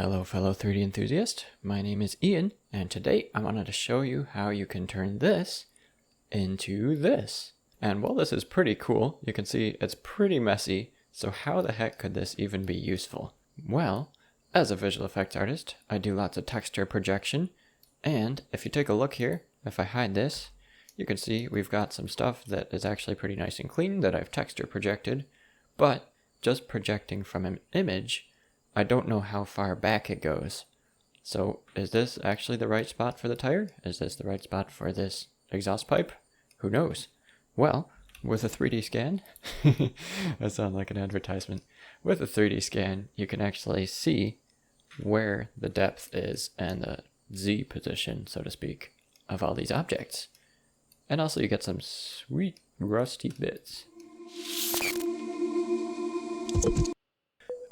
Hello fellow 3D enthusiast, my name is Ian, and today I wanted to show you how you can turn this into this. And while this is pretty cool, you can see it's pretty messy, so how the heck could this even be useful? Well, as a visual effects artist, I do lots of texture projection, and if you take a look here, if I hide this, you can see we've got some stuff that is actually pretty nice and clean that I've texture projected, but just projecting from an image, I don't know how far back it goes. So is this actually the right spot for the tire? Is this the right spot for this exhaust pipe? Who knows? Well, with a 3D scan, that sounds like an advertisement. With a 3D scan, you can actually see where the depth is and the Z position, so to speak, of all these objects. And also you get some sweet rusty bits.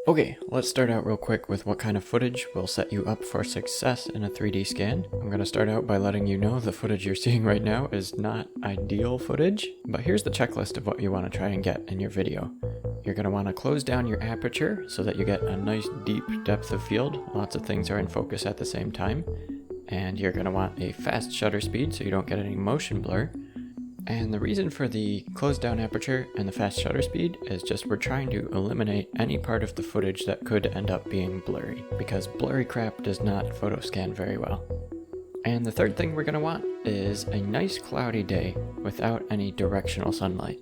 Okay, let's start out real quick with what kind of footage will set you up for success in a 3D scan. I'm going to start out by letting you know the footage you're seeing right now is not ideal footage, but here's the checklist of what you want to try and get in your video. You're going to want to close down your aperture so that you get a nice deep depth of field. Lots of things are in focus at the same time. And you're going to want a fast shutter speed so you don't get any motion blur. And the reason for the closed down aperture and the fast shutter speed is just we're trying to eliminate any part of the footage that could end up being blurry, because blurry crap does not photo scan very well. And the third thing we're going to want is a nice cloudy day without any directional sunlight.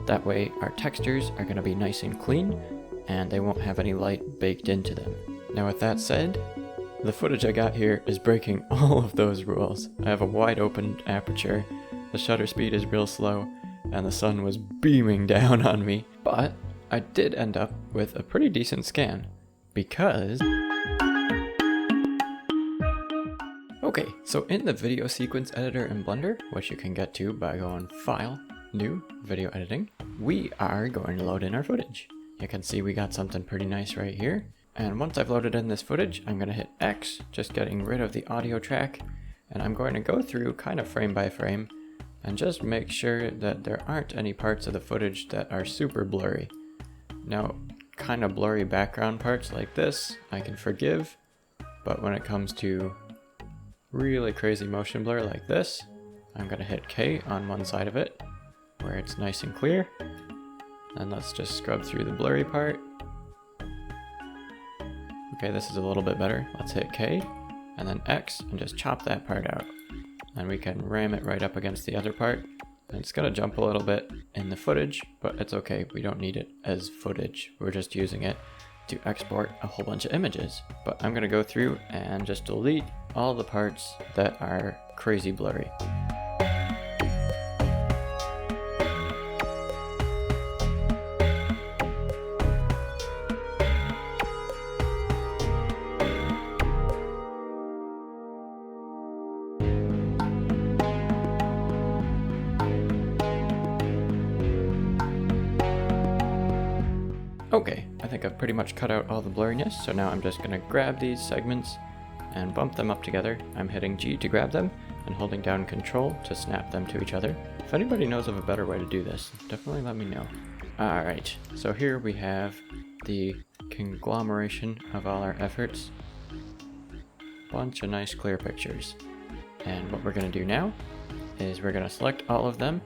That way our textures are going to be nice and clean and they won't have any light baked into them. Now with that said, the footage I got here is breaking all of those rules. I have a wide open aperture. The shutter speed is real slow, and the sun was beaming down on me. But I did end up with a pretty decent scan, because... Okay, so in the video sequence editor in Blender, which you can get to by going File, New, Video Editing, we are going to load in our footage. You can see we got something pretty nice right here. And once I've loaded in this footage, I'm going to hit X, just getting rid of the audio track, and I'm going to go through kind of frame by frame, and just make sure that there aren't any parts of the footage that are super blurry. Now, kind of blurry background parts like this, I can forgive, but when it comes to really crazy motion blur like this, I'm going to hit K on one side of it, where it's nice and clear, and let's just scrub through the blurry part. Okay, this is a little bit better. Let's hit K, and then X, and just chop that part out. And we can ram it right up against the other part. And it's gonna jump a little bit in the footage, but it's okay, we don't need it as footage. We're just using it to export a whole bunch of images. But I'm gonna go through and just delete all the parts that are crazy blurry. Okay, I think I've pretty much cut out all the blurriness, so now I'm just going to grab these segments and bump them up together. I'm hitting G to grab them and holding down Control to snap them to each other. If anybody knows of a better way to do this, definitely let me know. Alright, so here we have the conglomeration of all our efforts. Bunch of nice clear pictures. And what we're going to do now is we're going to select all of them.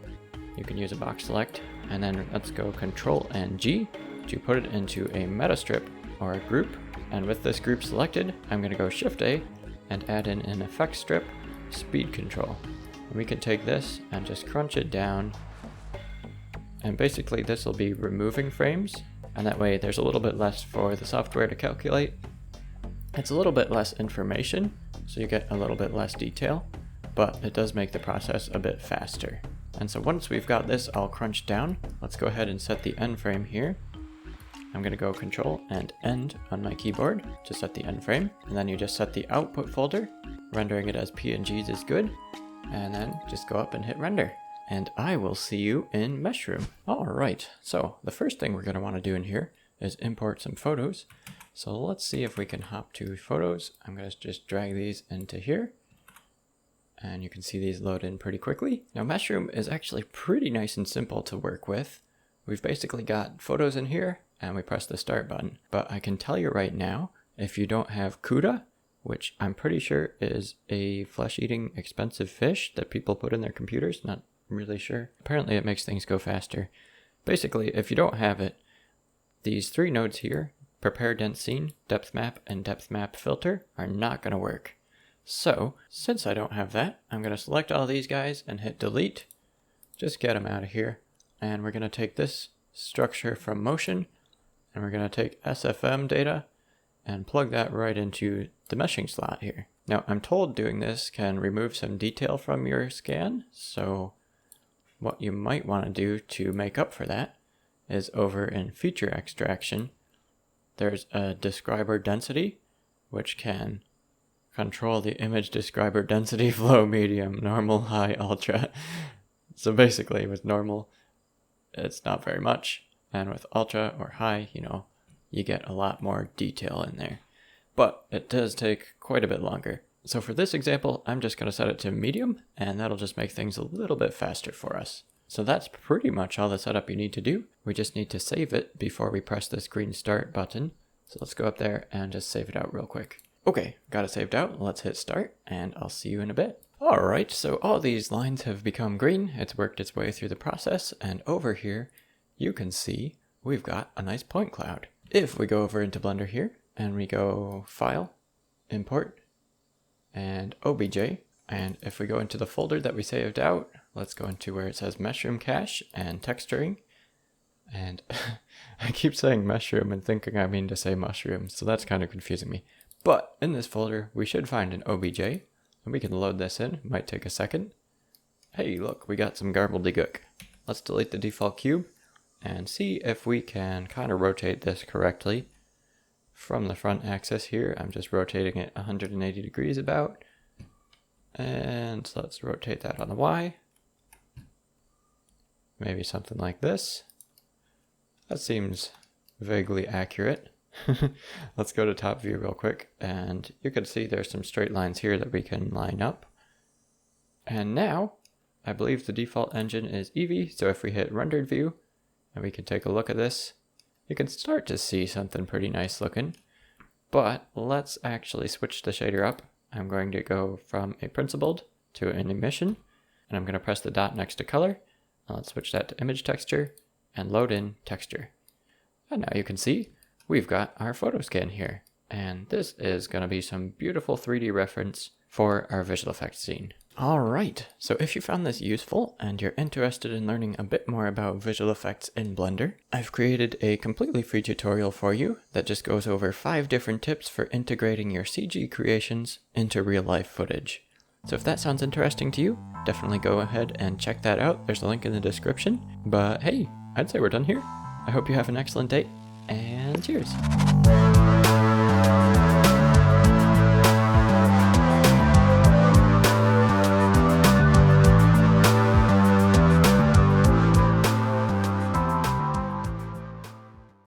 You can use a box select, and then let's go Control and G to put it into a meta strip or a group. And with this group selected, I'm going to go Shift A and add in an effect strip, speed control. And we can take this and just crunch it down. And basically this will be removing frames, and that way there's a little bit less for the software to calculate. It's a little bit less information, so you get a little bit less detail, but it does make the process a bit faster. And so once we've got this all crunched down, let's go ahead and set the end frame here. I'm going to go Control and End on my keyboard to set the end frame, and then you just set the output folder. Rendering it as PNGs is good, and then just go up and hit render. And I will see you in Meshroom. Alright, so the first thing we're going to want to do in here is import some photos. So let's see if we can hop to photos. I'm going to just drag these into here, and you can see these load in pretty quickly. Now Meshroom is actually pretty nice and simple to work with. We've basically got photos in here, and we press the start button. But I can tell you right now, if you don't have Cuda, which I'm pretty sure is a flesh-eating expensive fish that people put in their computers, not really sure. Apparently it makes things go faster. Basically, if you don't have it, these 3 nodes here, Prepare Dense Scene, Depth Map, and Depth Map Filter, are not going to work. So, since I don't have that, I'm going to select all these guys and hit delete. Just get them out of here. And we're going to take this structure from Motion, and we're going to take SFM data and plug that right into the meshing slot here. Now, I'm told doing this can remove some detail from your scan, so what you might want to do to make up for that is over in Feature Extraction, there's a describer density, which can control the image describer density flow medium, normal, high, ultra. So basically with normal, it's not very much. And with ultra or high, you get a lot more detail in there. But it does take quite a bit longer. So for this example, I'm just going to set it to medium, and that'll just make things a little bit faster for us. So that's pretty much all the setup you need to do. We just need to save it before we press this green start button. So let's go up there and just save it out real quick. Okay, got it saved out. Let's hit start, and I'll see you in a bit. Alright, so all these lines have become green. It's worked its way through the process, and over here, you can see we've got a nice point cloud. If we go over into Blender here, and we go File, Import, and OBJ, and if we go into the folder that we saved out, let's go into where it says Mushroom Cache and Texturing, and I keep saying mushroom and thinking I mean to say mushroom, so that's kind of confusing me. But in this folder, we should find an OBJ, and we can load this in. It might take a second. Hey, look, we got some garbledy-gook. Let's delete the default cube and see if we can kind of rotate this correctly. From the front axis here, I'm just rotating it 180 degrees about. And so let's rotate that on the Y. Maybe something like this. That seems vaguely accurate. Let's go to top view real quick, and you can see there's some straight lines here that we can line up. And now, I believe the default engine is Eevee, so if we hit rendered view, and we can take a look at this, you can start to see something pretty nice looking. But let's actually switch the shader up. I'm going to go from a principled to an emission, and I'm going to press the dot next to color, and let's switch that to image texture, and load in texture. And now you can see we've got our photo scan here, and this is going to be some beautiful 3D reference for our visual effects scene. Alright, so if you found this useful and you're interested in learning a bit more about visual effects in Blender, I've created a completely free tutorial for you that just goes over 5 different tips for integrating your CG creations into real-life footage. So if that sounds interesting to you, definitely go ahead and check that out. There's a link in the description. But hey, I'd say we're done here. I hope you have an excellent day, and cheers!